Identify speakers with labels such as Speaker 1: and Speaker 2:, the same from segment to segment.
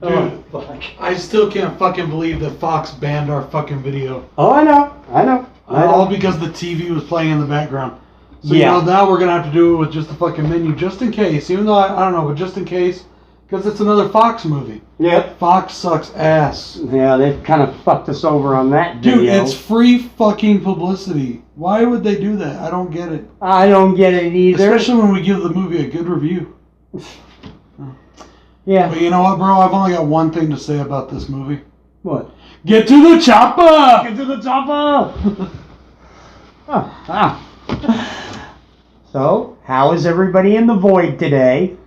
Speaker 1: Dude, I still can't fucking believe that Fox banned our fucking video.
Speaker 2: Oh, I know.
Speaker 1: All because the TV was playing in the background. So,
Speaker 2: yeah.
Speaker 1: Now we're going to have to do it with just the fucking menu, just in case. Even though, I don't know, but just in case. Because it's another Fox movie.
Speaker 2: Yep.
Speaker 1: Fox sucks ass.
Speaker 2: Yeah, they've kind of fucked us over on that video.
Speaker 1: Dude, it's free fucking publicity. Why would they do that? I don't get it.
Speaker 2: I don't get it either.
Speaker 1: Especially when we give the movie a good review.
Speaker 2: Yeah.
Speaker 1: But you know what, bro? I've only got one thing to say about this movie.
Speaker 2: What?
Speaker 1: Get to the chopper!
Speaker 2: Get to the chopper! So, how is everybody in the void today?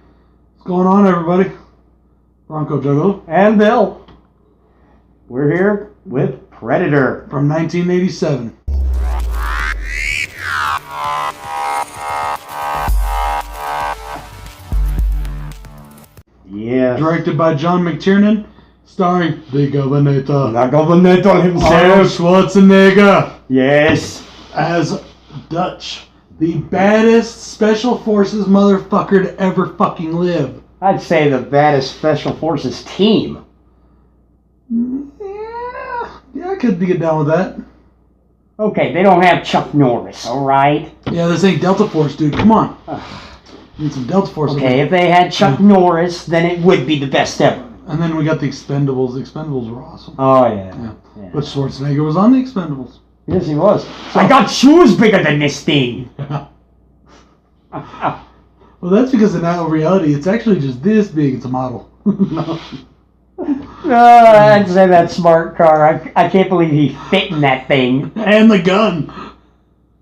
Speaker 1: What's going on, everybody? BroncoJuggalo
Speaker 2: and Bill. We're here with Predator
Speaker 1: from 1987.
Speaker 2: Yeah.
Speaker 1: Directed by John McTiernan, starring the Governor.
Speaker 2: The Governor
Speaker 1: Arnold
Speaker 2: himself.
Speaker 1: Schwarzenegger.
Speaker 2: Yes.
Speaker 1: As Dutch, the baddest special forces motherfucker to ever fucking live.
Speaker 2: I'd say the baddest special forces team.
Speaker 1: Yeah, I could get down with that.
Speaker 2: Okay, they don't have Chuck Norris, alright?
Speaker 1: Yeah, this ain't Delta Force, dude. Come on. Need some Delta Force.
Speaker 2: Okay, if they had Chuck Norris, then it would be the best ever.
Speaker 1: And then we got the Expendables. The Expendables were awesome.
Speaker 2: Oh, yeah.
Speaker 1: But Schwarzenegger was on the Expendables.
Speaker 2: Yes, he was. So, I got shoes bigger than this thing.
Speaker 1: Well, that's because in reality, it's actually just this big. It's a model.
Speaker 2: No. I'd say that smart car. I can't believe he fit in that thing.
Speaker 1: And the gun.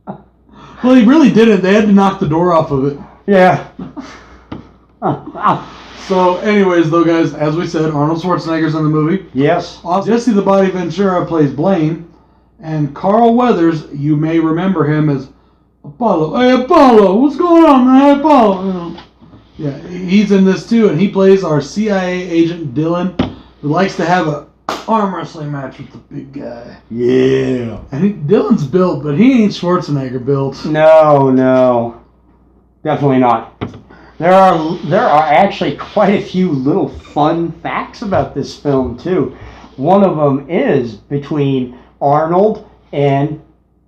Speaker 1: Well, he really didn't. They had to knock the door off of it.
Speaker 2: Yeah.
Speaker 1: So, anyways, though, guys, as we said, Arnold Schwarzenegger's in the movie.
Speaker 2: Yes.
Speaker 1: Jesse the Body Ventura plays Blaine. And Carl Weathers, you may remember him as Apollo. Hey, Apollo, what's going on, man? Hey, Apollo. Yeah, he's in this too, and he plays our CIA agent Dylan, who likes to have a arm wrestling match with the big guy.
Speaker 2: Yeah.
Speaker 1: And Dylan's built, but he ain't Schwarzenegger built.
Speaker 2: No. Definitely not. There are actually quite a few little fun facts about this film too. One of them is between Arnold and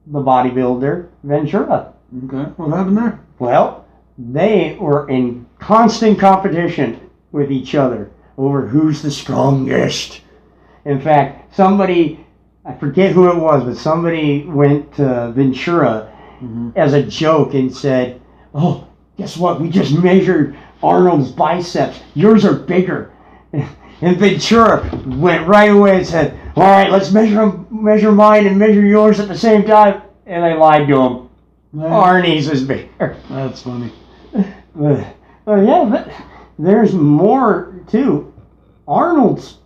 Speaker 2: the bodybuilder Ventura.
Speaker 1: Okay, what happened there?
Speaker 2: Well, they were in constant competition with each other over who's the strongest. In fact, somebody, I forget who it was, but somebody went to Ventura as a joke and said, "Oh, guess what? We just measured Arnold's biceps. Yours are bigger." And Ventura went right away and said, "All right, let's measure mine and measure yours at the same time." And they lied to him. Arnie's is bigger.
Speaker 1: That's funny.
Speaker 2: But there's more too. Arnold's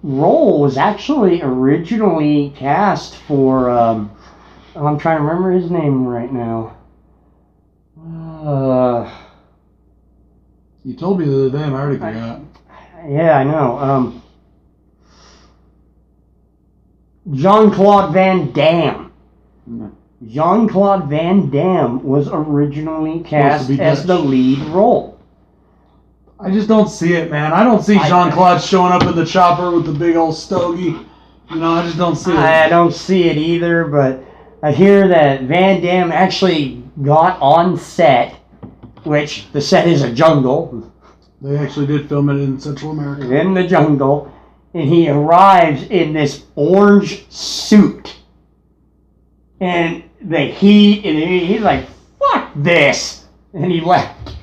Speaker 2: role was actually originally cast for, I'm trying to remember his name right now.
Speaker 1: You told me the other day and I already forgot.
Speaker 2: Yeah, I know. Jean-Claude Van Damme. Jean-Claude Van Damme was originally cast as the lead role.
Speaker 1: I just don't see it, man. I don't see Jean-Claude showing up in the chopper with the big old stogie. You know, I just don't see it.
Speaker 2: I don't see it either, but I hear that Van Damme actually got on set, which the set is a jungle.
Speaker 1: They actually did film it in Central America.
Speaker 2: In the jungle. And he arrives in this orange suit. And the heat, and he's like, "Fuck this!" And he left.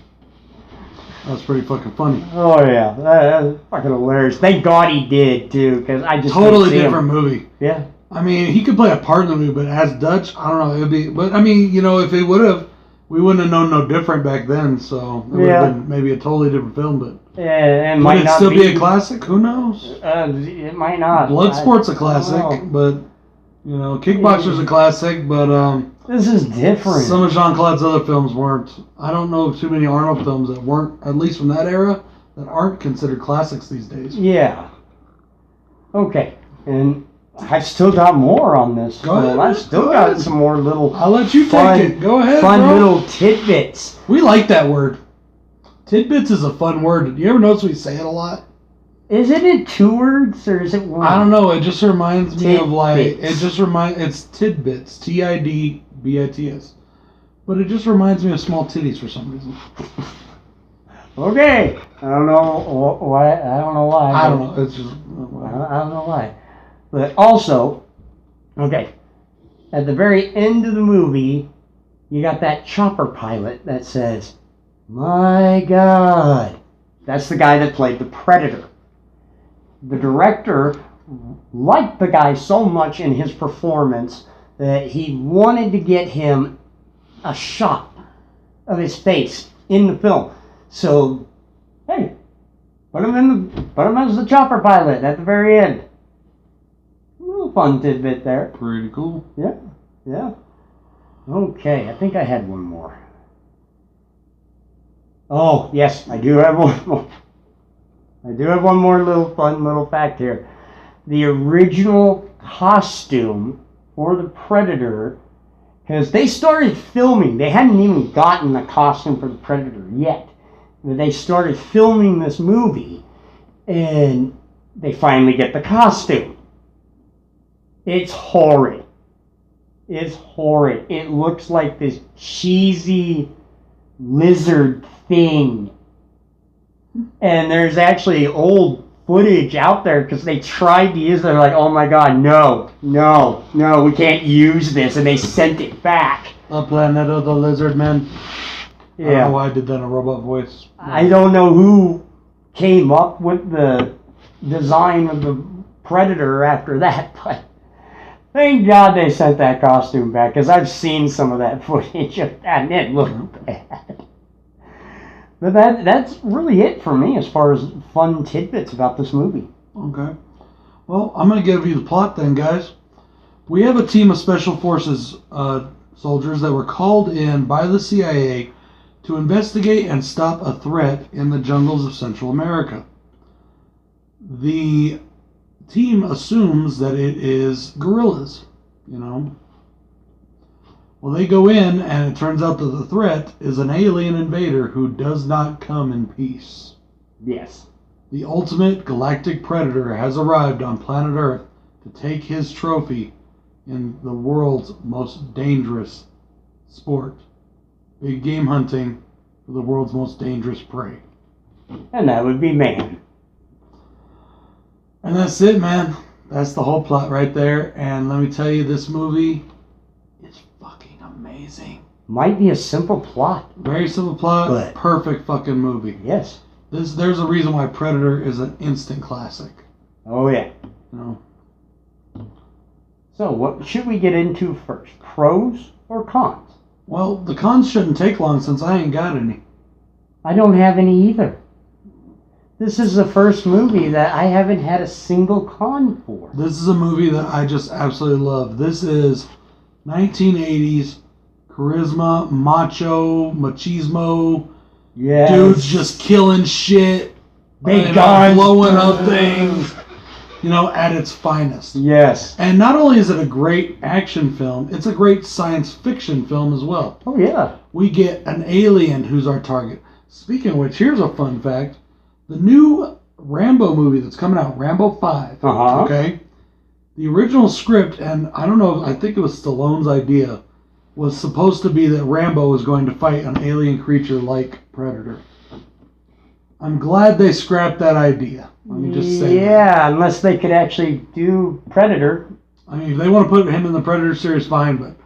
Speaker 1: That's pretty fucking funny.
Speaker 2: Oh yeah, that's fucking hilarious. Thank God he did too, because I just
Speaker 1: totally different movie.
Speaker 2: Yeah.
Speaker 1: I mean, he could play a part in the movie, but as Dutch, I don't know. It'd be, but I mean, you know, if it would have, we wouldn't have known no different back then. So it would have been maybe a totally different film, but
Speaker 2: and
Speaker 1: might it still be a classic? Who knows?
Speaker 2: It might not.
Speaker 1: Bloodsport's a classic, but you know, Kickboxer's a classic, but
Speaker 2: this is different.
Speaker 1: Some of Jean-Claude's other films weren't. I don't know of too many Arnold films that weren't, at least from that era, that aren't considered classics these days.
Speaker 2: Yeah. Okay, and I've still got more on this.
Speaker 1: Go ahead.
Speaker 2: I've still got some more little.
Speaker 1: I'll let you take it. Go ahead,
Speaker 2: fun little tidbits.
Speaker 1: We like that word. Tidbits is a fun word. Do you ever notice we say it a lot?
Speaker 2: Isn't it 2 words or is it one?
Speaker 1: I don't know. It just reminds me of
Speaker 2: Tidbits.
Speaker 1: It's tidbits. Tidbits. But it just reminds me of small titties for some reason.
Speaker 2: Okay. I don't know why. I don't know why.
Speaker 1: I don't know. It's just.
Speaker 2: I don't know why. But also, okay, at the very end of the movie, you got that chopper pilot that says, "My God." That's the guy that played the Predator. The director liked the guy so much in his performance that he wanted to get him a shot of his face in the film. So, hey, put him as the chopper pilot at the very end. A little fun tidbit there.
Speaker 1: Pretty cool.
Speaker 2: Yeah. Okay, I think I had one more. Oh, yes, I do have one more. I do have one more fun little fact here. The original costume for the Predator, because they started filming, they hadn't even gotten the costume for the Predator yet. But they started filming this movie, and they finally get the costume. It's horrid. It's horrid. It looks like this cheesy lizard thing. And there's actually old footage out there because they tried to use it. They're like, oh my God, no, we can't use this. And they sent it back.
Speaker 1: The Planet of the Lizard Men.
Speaker 2: Yeah.
Speaker 1: I don't know why I did that in a robot voice.
Speaker 2: I don't know who came up with the design of the Predator after that, but thank God they sent that costume back because I've seen some of that footage of that and it looked bad. But that's really it for me as far as fun tidbits about this movie.
Speaker 1: Okay. Well, I'm going to give you the plot then, guys. We have a team of Special Forces soldiers that were called in by the CIA to investigate and stop a threat in the jungles of Central America. The team assumes that it is gorillas, Well, they go in, and it turns out that the threat is an alien invader who does not come in peace.
Speaker 2: Yes.
Speaker 1: The ultimate galactic predator has arrived on planet Earth to take his trophy in the world's most dangerous sport. Big game hunting for the world's most dangerous prey.
Speaker 2: And that would be man.
Speaker 1: And that's it, man. That's the whole plot right there. And let me tell you, this movie is fucking amazing.
Speaker 2: Might be a simple plot.
Speaker 1: Very simple plot,
Speaker 2: but
Speaker 1: perfect fucking movie.
Speaker 2: Yes.
Speaker 1: There's a reason why Predator is an instant classic.
Speaker 2: Oh, yeah. So, what should we get into first? Pros or cons?
Speaker 1: Well, the cons shouldn't take long since I ain't got any.
Speaker 2: I don't have any either. This is the first movie that I haven't had a single con for.
Speaker 1: This is a movie that I just absolutely love. This is 1980s charisma, machismo.
Speaker 2: Yes.
Speaker 1: Dudes just killing shit.
Speaker 2: Big guns.
Speaker 1: Blowing up things. At its finest.
Speaker 2: Yes.
Speaker 1: And not only is it a great action film, it's a great science fiction film as well.
Speaker 2: Oh, yeah.
Speaker 1: We get an alien who's our target. Speaking of which, here's a fun fact. The new Rambo movie that's coming out, Rambo 5, okay? The original script, and I don't know, I think it was Stallone's idea, was supposed to be that Rambo was going to fight an alien creature like Predator. I'm glad they scrapped that idea. Let me just say
Speaker 2: that. Unless they could actually do Predator.
Speaker 1: I mean, if they want to put him in the Predator series, fine, but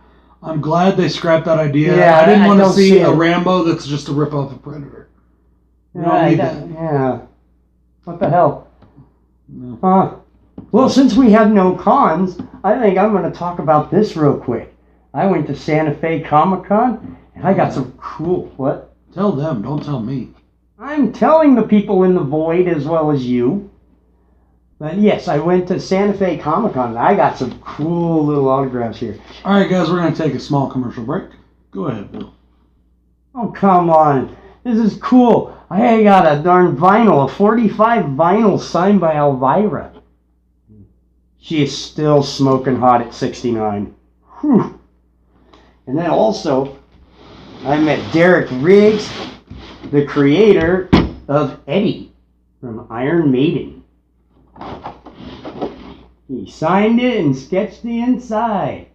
Speaker 1: I'm glad they scrapped that idea.
Speaker 2: Yeah,
Speaker 1: I didn't want to see a Rambo that's just a rip-off of Predator. We don't need that.
Speaker 2: Yeah. What the hell?
Speaker 1: Yeah.
Speaker 2: Well, since we have no cons, I think I'm going to talk about this real quick. I went to Santa Fe Comic-Con, and I got some cool... What?
Speaker 1: Tell them, don't tell me.
Speaker 2: I'm telling the people in the void as well as you. But yes, I went to Santa Fe Comic-Con, and I got some cool little autographs here.
Speaker 1: All right, guys, we're going to take a small commercial break. Go ahead, Bill.
Speaker 2: Oh, come on. This is cool. I got a darn vinyl, a 45 vinyl signed by Elvira. She is still smoking hot at 69. Whew. And then also, I met Derek Riggs, the creator of Eddie from Iron Maiden. He signed it and sketched the inside.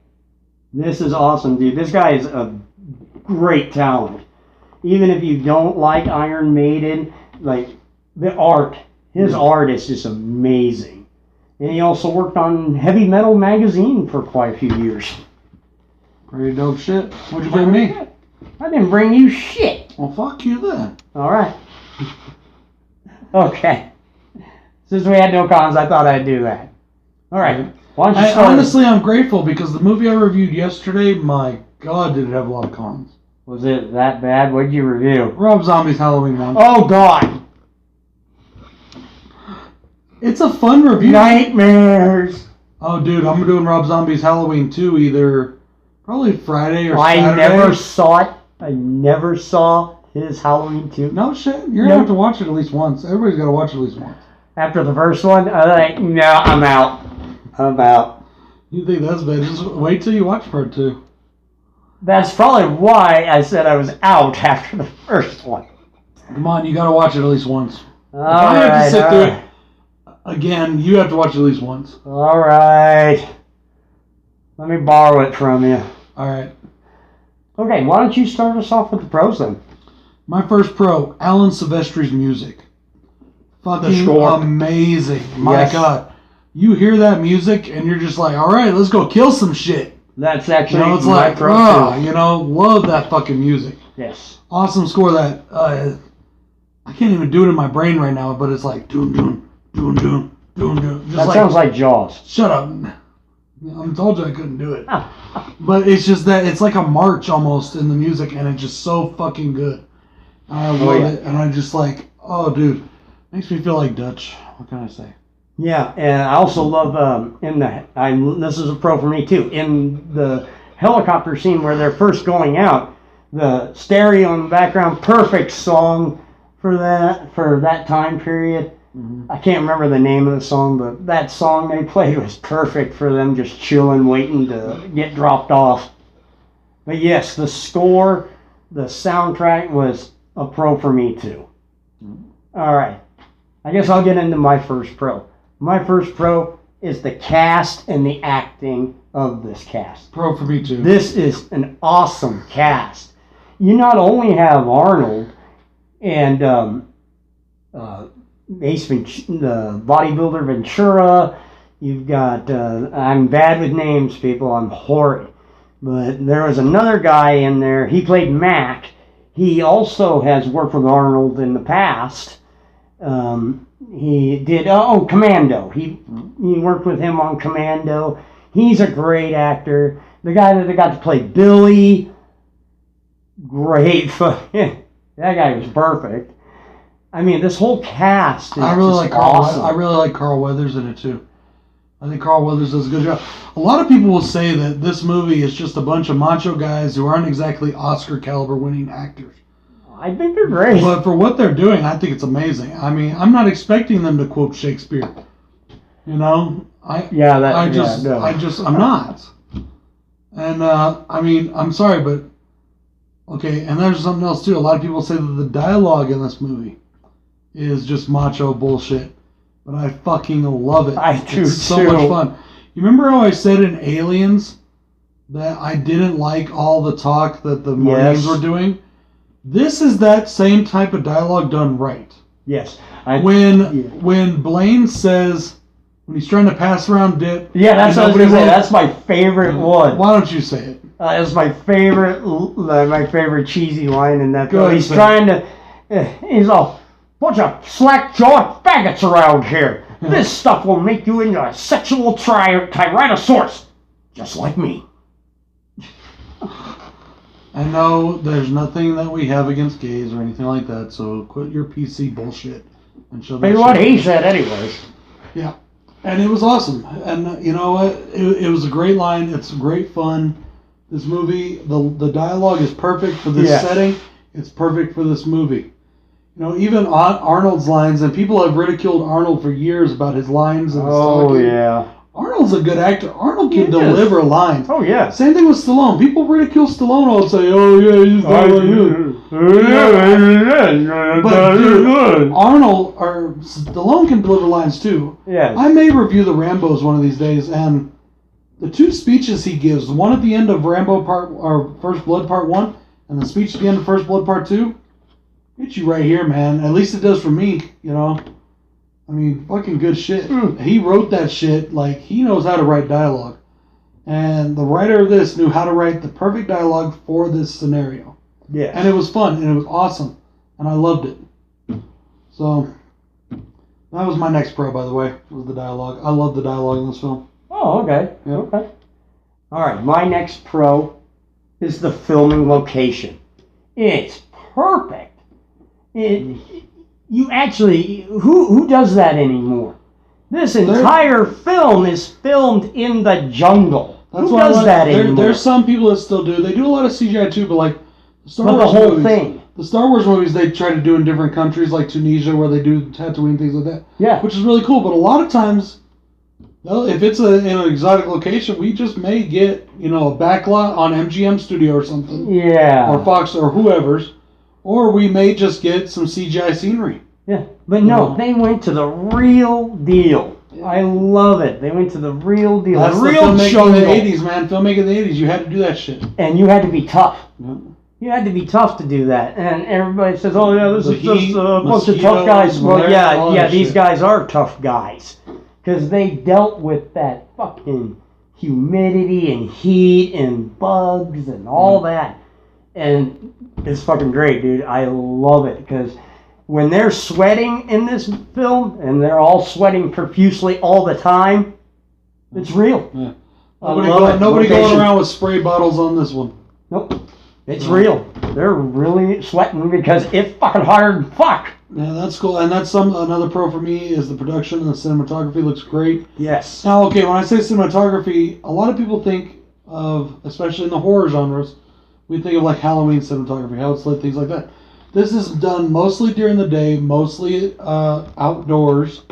Speaker 2: This is awesome, dude. This guy is a great talent. Even if you don't like Iron Maiden, like the art, his art is just amazing. And he also worked on Heavy Metal magazine for quite a few years.
Speaker 1: Pretty dope shit. What'd you bring me?
Speaker 2: I didn't bring you shit.
Speaker 1: Well, fuck you then.
Speaker 2: All right. Okay. Since we had no cons, I thought I'd do that. All right. Why don't you start?
Speaker 1: Honestly, I'm grateful because the movie I reviewed yesterday, my God, did it have a lot of cons.
Speaker 2: Was it that bad? What did you review?
Speaker 1: Rob Zombie's Halloween 1.
Speaker 2: Oh, God.
Speaker 1: It's a fun review.
Speaker 2: Nightmares.
Speaker 1: Oh, dude, I'm doing Rob Zombie's Halloween 2 either probably Friday or Saturday.
Speaker 2: I never saw it. I never saw his Halloween 2.
Speaker 1: No shit. You're going to have to watch it at least once. Everybody's got to watch it at least once.
Speaker 2: After the first one, I was like, no, I'm out. I'm out.
Speaker 1: You think that's bad? Just wait till you watch part 2.
Speaker 2: That's probably why I said I was out after the first one.
Speaker 1: Come on, you got to watch it at least once.
Speaker 2: All
Speaker 1: if I have
Speaker 2: right,
Speaker 1: to sit through it again, you have to watch it at least once.
Speaker 2: All right. Let me borrow it from you.
Speaker 1: All right.
Speaker 2: Okay, why don't you start us off with the pros then?
Speaker 1: My first pro, Alan Silvestri's music. Fucking
Speaker 2: score.
Speaker 1: Amazing. My
Speaker 2: Yes.
Speaker 1: God. You hear that music and you're just like, all right, let's go kill some shit.
Speaker 2: That's actually
Speaker 1: You know, it's
Speaker 2: my
Speaker 1: like,
Speaker 2: pro too.
Speaker 1: you know, love that fucking music.
Speaker 2: Yes.
Speaker 1: Awesome score that, I can't even do it in my brain right now, but it's like, doom, doom, doom, doom, doom, doom. Just
Speaker 2: That sounds like Jaws.
Speaker 1: Shut up. I told you I couldn't do it. But it's just that, it's like a march almost in the music, and it's just so fucking good. I love it, and I just like, oh, dude, makes me feel like Dutch. What can I say?
Speaker 2: Yeah, and I also love this is a pro for me too. In the helicopter scene where they're first going out, the stereo in the background, perfect song for that time period. Mm-hmm. I can't remember the name of the song, but that song they played was perfect for them just chilling, waiting to get dropped off. But yes, the score, the soundtrack was a pro for me too. Mm-hmm. All right, I guess I'll get into my first pro. My first pro is the cast and the acting of this cast.
Speaker 1: Pro for me too.
Speaker 2: This is an awesome cast. You not only have Arnold and Ace the bodybuilder Ventura, you've got, I'm bad with names, people, I'm horrid. But there was another guy in there, he played Mac. He also has worked with Arnold in the past. He did Commando. He worked with him on Commando. He's a great actor. The guy that got to play Billy, great. That guy was perfect. I mean, this whole cast is
Speaker 1: I really like Carl.
Speaker 2: awesome.
Speaker 1: I really like Carl Weathers in it too. I think Carl Weathers does a good job. A lot of people will say that this movie is just a bunch of macho guys who aren't exactly Oscar caliber winning actors.
Speaker 2: I think they're great.
Speaker 1: But for what they're doing, I think it's amazing. I mean, I'm not expecting them to quote Shakespeare. You know, I'm not. And I mean, I'm sorry, but okay. And there's something else too. A lot of people say that the dialogue in this movie is just macho bullshit, but I fucking love it.
Speaker 2: I do
Speaker 1: it's so much fun. You remember how I said in Aliens that I didn't like all the talk that the Marines were doing? This is that same type of dialogue done right.
Speaker 2: Yes.
Speaker 1: When Blaine says, when he's trying to pass around dip.
Speaker 2: Yeah, that's what I was going to say. That's my favorite one.
Speaker 1: Why don't you say it?
Speaker 2: It's my favorite cheesy line in that.
Speaker 1: Go
Speaker 2: He's trying to. He's all, bunch of slack-jawed faggots around here. This stuff will make you into a sexual tyrannosaurus, just like me.
Speaker 1: I know there's nothing that we have against gays or anything like that, so quit your PC bullshit and show that.
Speaker 2: What he said, anyways.
Speaker 1: Yeah, and it was awesome. And you know what? It was a great line. It's great fun. This movie, the dialogue is perfect for this setting. It's perfect for this movie. You know, even Arnold's lines, and people have ridiculed Arnold for years about his lines and his talking.
Speaker 2: Yeah.
Speaker 1: Arnold's a good actor. Arnold can deliver lines.
Speaker 2: Oh, yeah.
Speaker 1: Same thing with Stallone. People ridicule Stallone all and say, oh, yeah, he's not like him. But dude, Arnold or Stallone can deliver lines too.
Speaker 2: Yeah.
Speaker 1: I may review the Rambos one of these days, and the two speeches he gives, the one at the end of Rambo First Blood Part 1, and the speech at the end of First Blood Part 2, get you right here, man. At least it does for me, you know. I mean, fucking good shit. He wrote that shit like he knows how to write dialogue. And the writer of this knew how to write the perfect dialogue for this scenario.
Speaker 2: Yeah.
Speaker 1: And it was fun, and it was awesome. And I loved it. So, that was my next pro, by the way, was the dialogue. I love the dialogue in this film.
Speaker 2: Oh, okay.
Speaker 1: Yep.
Speaker 2: Okay. All right, my next pro is the filming location. It's perfect. You actually, who does that anymore? This entire film is filmed in the jungle. Who does that anymore?
Speaker 1: There's some people that still do. They do a lot of CGI too, but like the Star Wars
Speaker 2: the whole
Speaker 1: movies,
Speaker 2: thing.
Speaker 1: The Star Wars movies they try to do in different countries like Tunisia where they do Tatooine, things like that.
Speaker 2: Yeah.
Speaker 1: Which is really cool, but a lot of times, well, if it's in an exotic location, we just may get, a backlot on MGM Studio or something.
Speaker 2: Yeah.
Speaker 1: Or Fox or whoever's. Or we may just get some CGI scenery.
Speaker 2: Yeah. But no, they went to the real deal. I love it. They went to the real deal.
Speaker 1: That's
Speaker 2: the
Speaker 1: the
Speaker 2: real
Speaker 1: filmmaking
Speaker 2: jungle.
Speaker 1: of the 80s, man. Filmmaking of the 80s. You had to do that shit.
Speaker 2: And you had to be tough.
Speaker 1: Yep.
Speaker 2: You had to be tough to do that. And everybody says, oh, yeah, this
Speaker 1: The
Speaker 2: is just
Speaker 1: heat,
Speaker 2: a bunch of tough guys. Well,
Speaker 1: all
Speaker 2: yeah,
Speaker 1: that
Speaker 2: these
Speaker 1: shit.
Speaker 2: guys are tough guys. Because they dealt with that fucking humidity and heat and bugs and all that. And it's fucking great, dude. I love it. Because when they're sweating in this film, and they're all sweating profusely all the time, it's real.
Speaker 1: Yeah.
Speaker 2: Nobody
Speaker 1: going around with spray bottles on this one.
Speaker 2: Nope. It's real. They're really sweating because it's fucking hard and fuck.
Speaker 1: Yeah, that's cool. And that's another pro for me is the production and the cinematography looks great.
Speaker 2: Yes.
Speaker 1: Now, okay, when I say cinematography, a lot of people think of, especially in the horror genres, we think of like Halloween cinematography, how it's lit, things like that. This is done mostly during the day, mostly outdoors.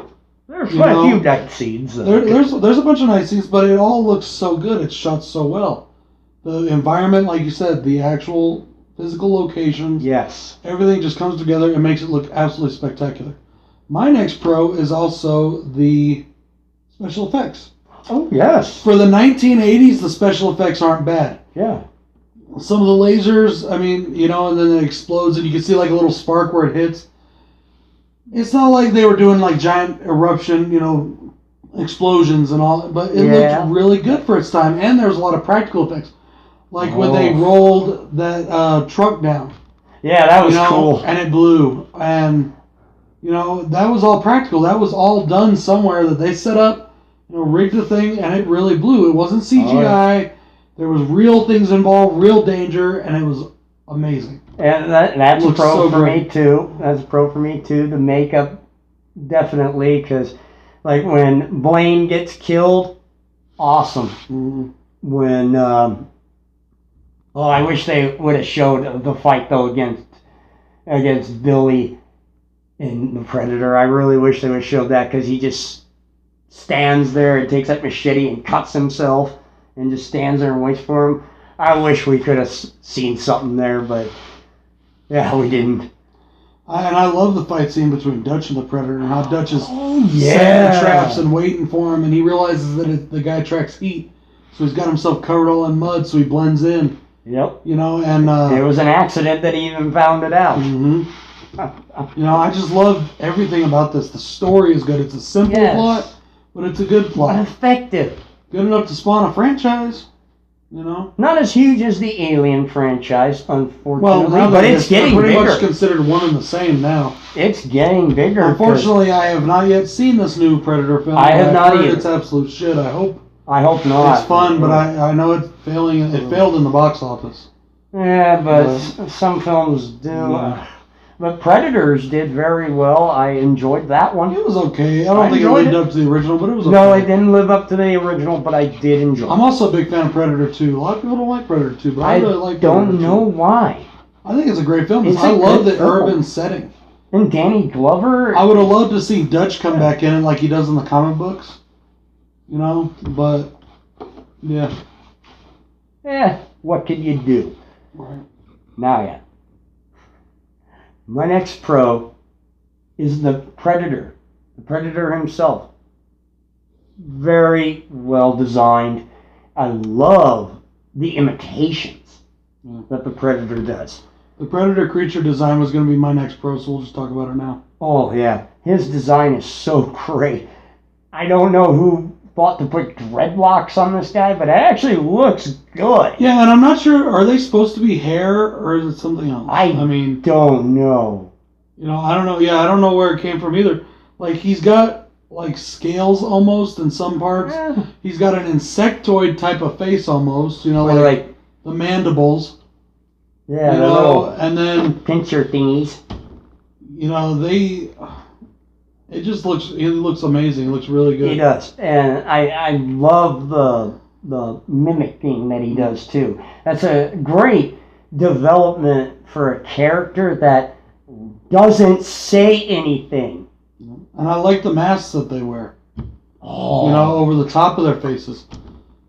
Speaker 2: There's quite a few night scenes.
Speaker 1: There's a bunch of night scenes, but it all looks so good. It's shot so well. The environment, like you said, the actual physical locations.
Speaker 2: Yes.
Speaker 1: Everything just comes together and makes it look absolutely spectacular. My next pro is also the special effects.
Speaker 2: Oh, yes.
Speaker 1: For the 1980s, the special effects aren't bad.
Speaker 2: Yeah.
Speaker 1: Some of the lasers, I mean, and then it explodes and you can see like a little spark where it hits. It's not like they were doing like giant eruption, explosions and all, but it looked really good for its time. And there was a lot of practical effects. Like when they rolled that truck down.
Speaker 2: Yeah, that was cool.
Speaker 1: And it blew. And, that was all practical. That was all done somewhere that they set up, rigged the thing, and it really blew. It wasn't CGI. There was real things involved, real danger, and it was amazing.
Speaker 2: And that's a pro for
Speaker 1: great.
Speaker 2: me, too. That's a pro for me, too. The makeup, definitely, because, like, when Blaine gets killed, awesome.
Speaker 1: Mm-hmm.
Speaker 2: When, I wish they would have showed the fight, though, against Billy in The Predator. I really wish they would have showed that, because he just stands there and takes that machete and cuts himself and just stands there and waits for him. I wish we could have seen something there, but yeah, we didn't.
Speaker 1: And I love the fight scene between Dutch and the Predator and how Dutch is setting traps and waiting for him, and he realizes that the guy tracks heat, so he's got himself covered all in mud, so he blends in.
Speaker 2: Yep.
Speaker 1: And
Speaker 2: it was an accident that he even found it out.
Speaker 1: Mm-hmm. I just love everything about this. The story is good. It's a simple plot, but it's a good plot.
Speaker 2: Effective.
Speaker 1: Good enough to spawn a franchise.
Speaker 2: Not as huge as the Alien franchise, unfortunately,
Speaker 1: well, now
Speaker 2: but it's getting
Speaker 1: pretty
Speaker 2: bigger.
Speaker 1: Much considered one and the same now.
Speaker 2: It's getting bigger.
Speaker 1: Unfortunately, I have not yet seen this new Predator film.
Speaker 2: I have not either.
Speaker 1: It's absolute shit. I hope
Speaker 2: not.
Speaker 1: It's fun, but I know it's failing. It failed in the box office.
Speaker 2: Yeah, but some films do.
Speaker 1: Yeah.
Speaker 2: But Predators did very well. I enjoyed that one.
Speaker 1: It was okay. I don't think it lived up to the original, but it was okay.
Speaker 2: No, it didn't live up to the original, but I did enjoy it.
Speaker 1: I'm also a big fan of Predator 2. A lot of people don't like Predator 2, but I really like Predator 2.
Speaker 2: I don't know why.
Speaker 1: I think it's a great film. I love the urban setting.
Speaker 2: And Danny Glover.
Speaker 1: I would have loved to see Dutch come back in it like he does in the comic books. But, yeah.
Speaker 2: What can you do?
Speaker 1: Right.
Speaker 2: Now, My next pro is the Predator. The Predator himself. Very well designed. I love the imitations that the Predator does.
Speaker 1: The Predator creature design was going to be my next pro, so we'll just talk about it now.
Speaker 2: Oh, yeah. His design is so great. I don't know who thought to put dreadlocks on this guy, but it actually looks good.
Speaker 1: Yeah, and I'm not sure, are they supposed to be hair, or is it something else?
Speaker 2: I mean, don't know.
Speaker 1: You know, I don't know. Yeah, I don't know where it came from either. Like, he's got, like, scales almost in some parts.
Speaker 2: Yeah.
Speaker 1: He's got an insectoid type of face almost, you know,
Speaker 2: like
Speaker 1: the mandibles.
Speaker 2: Yeah,
Speaker 1: you
Speaker 2: the
Speaker 1: know,
Speaker 2: little
Speaker 1: and then,
Speaker 2: pincher thingies.
Speaker 1: you know, it just looks amazing. It looks really good.
Speaker 2: He does. And I love the mimicking that he does too. That's a great development for a character that doesn't say anything.
Speaker 1: And I like the masks that they wear.
Speaker 2: Oh.
Speaker 1: You know, over the top of their faces.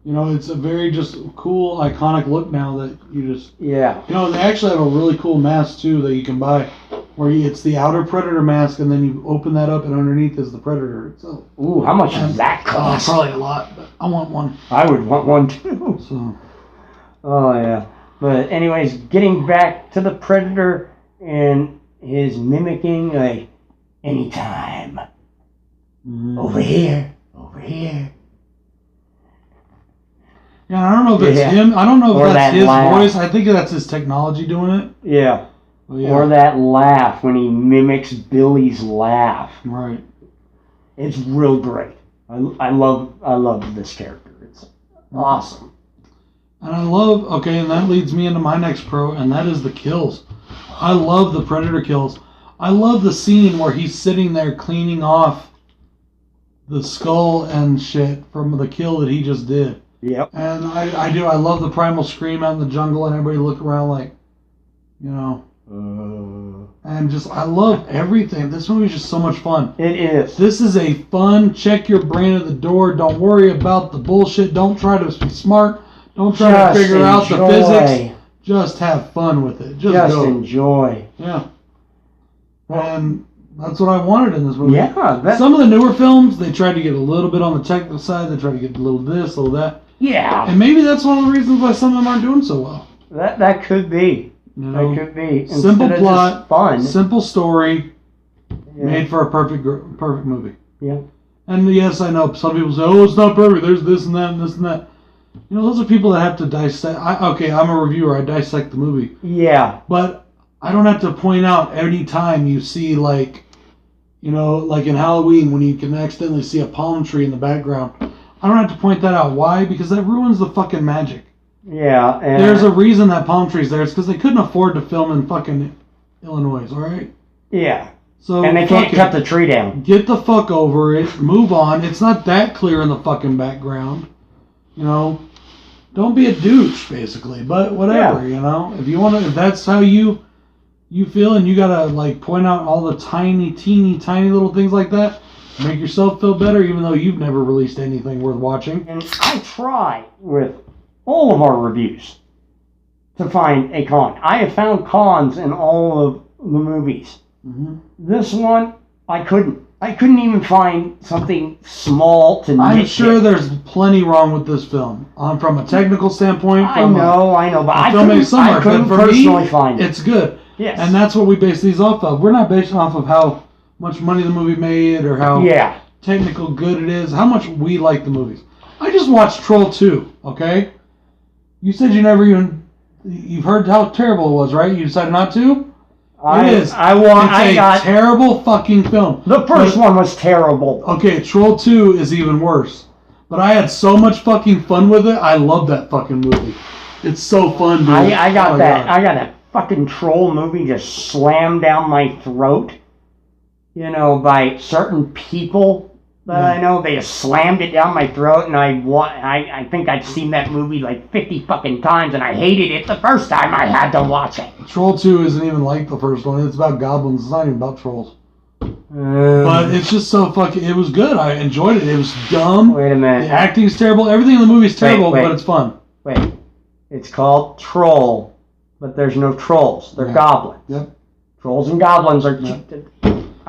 Speaker 1: You know, it's a very just cool, iconic look now that you just...
Speaker 2: Yeah.
Speaker 1: You know, they actually have a really cool mask, too, that you can buy. Where it's the outer Predator mask, and then you open that up, and underneath is the Predator itself.
Speaker 2: Ooh, how much does that cost?
Speaker 1: Probably a lot, but I want one.
Speaker 2: I would want one, too.
Speaker 1: So.
Speaker 2: Oh, yeah. But anyways, getting back to the Predator and his mimicking, like, anytime. Over here. Over here.
Speaker 1: Yeah, I don't know if it's him. I don't know if that's his voice. I think that's his technology doing it.
Speaker 2: Yeah.
Speaker 1: Oh, yeah.
Speaker 2: Or that laugh when he mimics Billy's laugh.
Speaker 1: Right.
Speaker 2: It's real great. I love this character. It's awesome.
Speaker 1: And and that leads me into my next pro, and that is the kills. I love the Predator kills. I love the scene where he's sitting there cleaning off the skull and shit from the kill that he just did.
Speaker 2: Yep.
Speaker 1: And I love the primal scream out in the jungle, and everybody look around like, you know. And just, I love everything. This movie is just so much fun.
Speaker 2: It is.
Speaker 1: This is a fun, check your brain at the door. Don't worry about the bullshit. Don't try to be smart. Don't try to figure out the physics. Just have fun with it. Just
Speaker 2: enjoy.
Speaker 1: Yeah. And that's what I wanted in this movie.
Speaker 2: Yeah.
Speaker 1: Some of the newer films, they tried to get a little bit on the technical side. They tried to get a little this, a little that.
Speaker 2: Yeah.
Speaker 1: And maybe that's one of the reasons why some of them aren't doing so well.
Speaker 2: That could be.
Speaker 1: You know,
Speaker 2: that could be.
Speaker 1: Simple plot,
Speaker 2: fun.
Speaker 1: Simple story, made for a perfect movie.
Speaker 2: Yeah.
Speaker 1: And yes, I know some people say, "Oh, it's not perfect. There's this and that and this and that." You know, those are people that have to dissect. I'm a reviewer. I dissect the movie.
Speaker 2: Yeah.
Speaker 1: But I don't have to point out any time you see, like, you know, like in Halloween when you can accidentally see a palm tree in the background. I don't have to point that out. Why? Because that ruins the fucking magic.
Speaker 2: Yeah. And
Speaker 1: there's a reason that palm tree's there. It's because they couldn't afford to film in fucking Illinois, all right?
Speaker 2: Yeah.
Speaker 1: So
Speaker 2: and they can't cut the tree down.
Speaker 1: Get the fuck over it. Move on. It's not that clear in the fucking background. You know? Don't be a douche, basically. But whatever, you know? If you want to, if that's how you feel and you gotta, like, point out all the tiny, teeny, tiny little things like that, make yourself feel better, even though you've never released anything worth watching.
Speaker 2: And I try with all of our reviews to find a con. I have found cons in all of the movies.
Speaker 1: Mm-hmm.
Speaker 2: This one, I couldn't. I couldn't even find something small to nitpick.
Speaker 1: I'm sure there's plenty wrong with this film. From a technical standpoint.
Speaker 2: I know, but I couldn't personally find it.
Speaker 1: It's good.
Speaker 2: Yes.
Speaker 1: And that's what we base these off of. We're not basing off of how much money the movie made or how technical good it is, how much we like the movies. I just watched Troll 2, okay? You said you've heard how terrible it was, right? You decided not to? It is. It's a terrible fucking film.
Speaker 2: The first one was terrible.
Speaker 1: Okay, Troll 2 is even worse. But I had so much fucking fun with it. I love that fucking movie. It's so fun, dude.
Speaker 2: I got that fucking Troll movie just slammed down my throat. You know, by certain people that I know, they just slammed it down my throat, and I think I'd seen that movie like 50 fucking times, and I hated it the first time I had to watch it.
Speaker 1: Troll 2 isn't even like the first one. It's about goblins. It's not even about trolls. But it's just so fucking... It was good. I enjoyed it. It was dumb.
Speaker 2: Wait a minute.
Speaker 1: The acting's terrible. Everything in the movie's terrible, but it's fun.
Speaker 2: Wait. It's called Troll, but there's no trolls. They're goblins.
Speaker 1: Yep.
Speaker 2: Trolls and goblins are.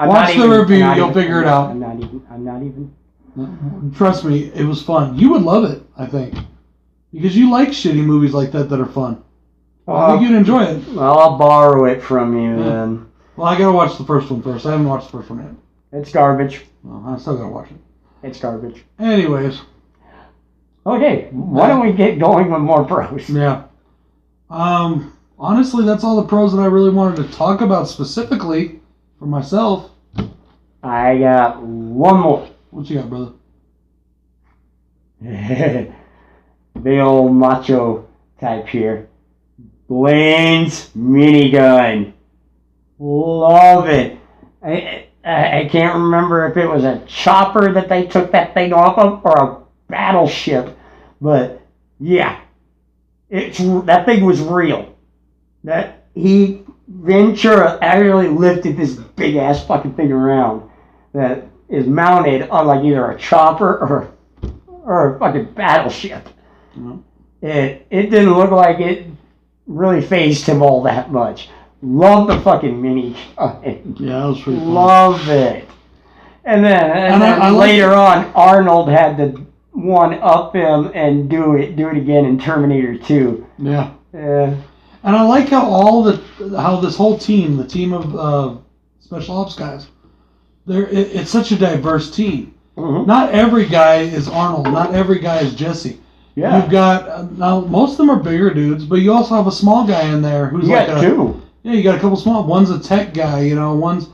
Speaker 1: Watch the review, you'll figure it out.
Speaker 2: I'm not even.
Speaker 1: Trust me, it was fun. You would love it, I think, because you like shitty movies like that are fun. I think you'd enjoy it.
Speaker 2: Well, I'll borrow it from you then.
Speaker 1: Well, I gotta watch the first one first. I haven't watched the first one yet.
Speaker 2: It's garbage.
Speaker 1: Well, I still gotta watch it.
Speaker 2: It's garbage.
Speaker 1: Anyways.
Speaker 2: Okay, why don't we get going with more pros?
Speaker 1: Yeah. Honestly, that's all the pros that I really wanted to talk about specifically for myself.
Speaker 2: I got one more.
Speaker 1: What you got, brother?
Speaker 2: The old macho type here. Blaine's minigun. Love it. I can't remember if it was a chopper that they took that thing off of or a battleship, but yeah, that thing was real. Ventura actually lifted this big ass fucking thing around that is mounted on like either a chopper or a fucking battleship. Mm-hmm. It didn't look like it really phased him all that much. Love the fucking mini.
Speaker 1: Yeah, that was pretty fun.
Speaker 2: Love it. And then later on, Arnold had to one up him and do it again in Terminator 2.
Speaker 1: Yeah. And I like how this whole team, the team of special ops guys, it's such a diverse team. Mm-hmm. Not every guy is Arnold. Not every guy is Jesse. Yeah. You've got now most of them are bigger dudes, but you also have a small guy in there who's two. Yeah, you got a couple small. One's a tech guy, one's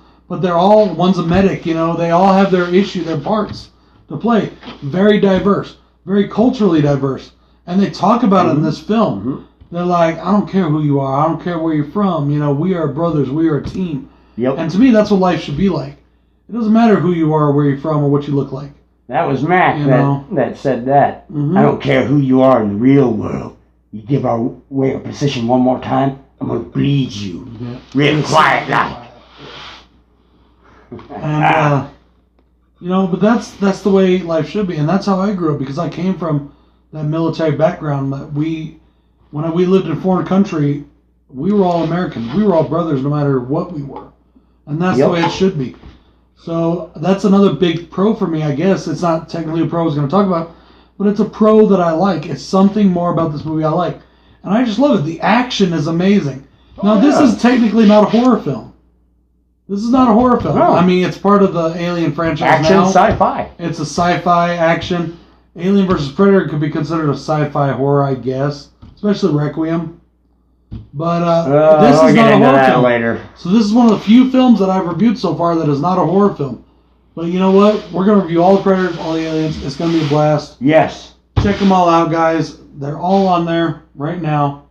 Speaker 1: a medic, they all have their parts to play. Very diverse, very culturally diverse. And they talk about it in this film. Mm-hmm. They're like, I don't care who you are, I don't care where you're from, we are brothers, we are a team. Yep. And to me, that's what life should be like. It doesn't matter who you are, where you're from, or what you look like.
Speaker 2: That was Mac that said that. Mm-hmm. I don't care who you are in the real world. You give away a position one more time, I'm going to bleed you. Yeah. Real quiet like.
Speaker 1: And, but that's the way life should be. And that's how I grew up, because I came from that military background. That when we lived in a foreign country, we were all Americans. We were all brothers no matter what we were. And that's the way it should be. So that's another big pro for me, I guess. It's not technically a pro I was going to talk about, but it's a pro that I like. It's something more about this movie I like. And I just love it. The action is amazing. Now, this is technically not a horror film. This is not a horror film. No. I mean, it's part of the Alien franchise now.
Speaker 2: Action sci-fi.
Speaker 1: It's a sci-fi action. Alien vs. Predator could be considered a sci-fi horror, I guess. Especially Requiem. But this is not a horror film. Later. So this is one of the few films that I've reviewed so far that is not a horror film. But you know what? We're going to review all the Predators, all the Aliens. It's going to be a blast.
Speaker 2: Yes.
Speaker 1: Check them all out, guys. They're all on there right now.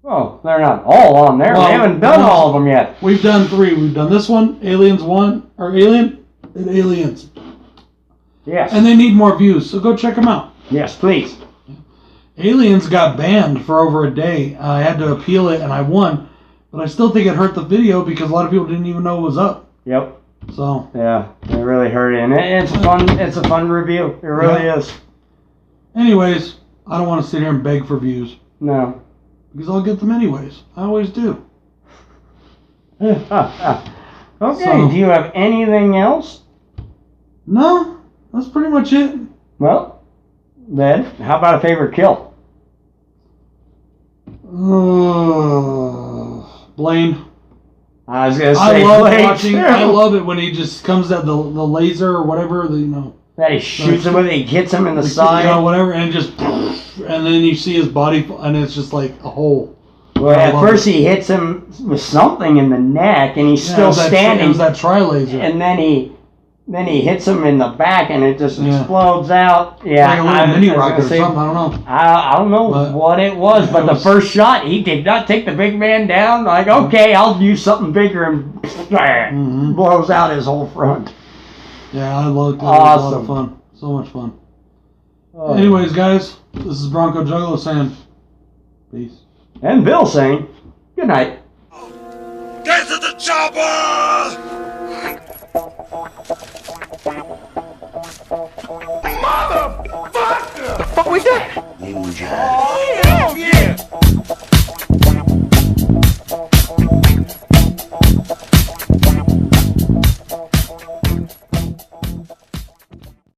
Speaker 2: Oh, they're not all on there. We haven't done all of them yet.
Speaker 1: We've done 3. We've done this one, Aliens 1, or Alien, and Aliens.
Speaker 2: Yes.
Speaker 1: And they need more views, so go check them out.
Speaker 2: Yes, please.
Speaker 1: Aliens got banned for over a day. I had to appeal it, and I won. But I still think it hurt the video because a lot of people didn't even know it was up.
Speaker 2: Yep.
Speaker 1: So.
Speaker 2: Yeah, it really hurt it. And it's fun. It's a fun review. It really is.
Speaker 1: Anyways, I don't want to sit here and beg for views.
Speaker 2: No.
Speaker 1: Because I'll get them anyways. I always do.
Speaker 2: Okay, so, do you have anything else?
Speaker 1: No, that's pretty much it.
Speaker 2: Well, then, how about a favorite kill?
Speaker 1: Blaine.
Speaker 2: I was going to say Blaine.
Speaker 1: I love it when he just comes at the laser or whatever,
Speaker 2: that he shoots him with it, he hits him in the side.
Speaker 1: Whatever, and and then you see his body, and it's just like a hole.
Speaker 2: Well, at first he hits him with something in the neck, and he's still standing.
Speaker 1: It was that tri-laser.
Speaker 2: And then he hits him in the back, and it just explodes out. Yeah,
Speaker 1: like a little mini rocket or something. I don't know.
Speaker 2: I don't know what it was, but the first shot, he did not take the big man down. Like, okay, I'll use something bigger, and blows out his whole front.
Speaker 1: Yeah, I loved it. Awesome. It was a lot of fun. So much fun. Oh. Anyways, guys, this is BroncoJuggalo saying peace.
Speaker 2: And Bill saying good night.
Speaker 3: Get to the chopper! Motherfucker! The fuck was that? Ninja.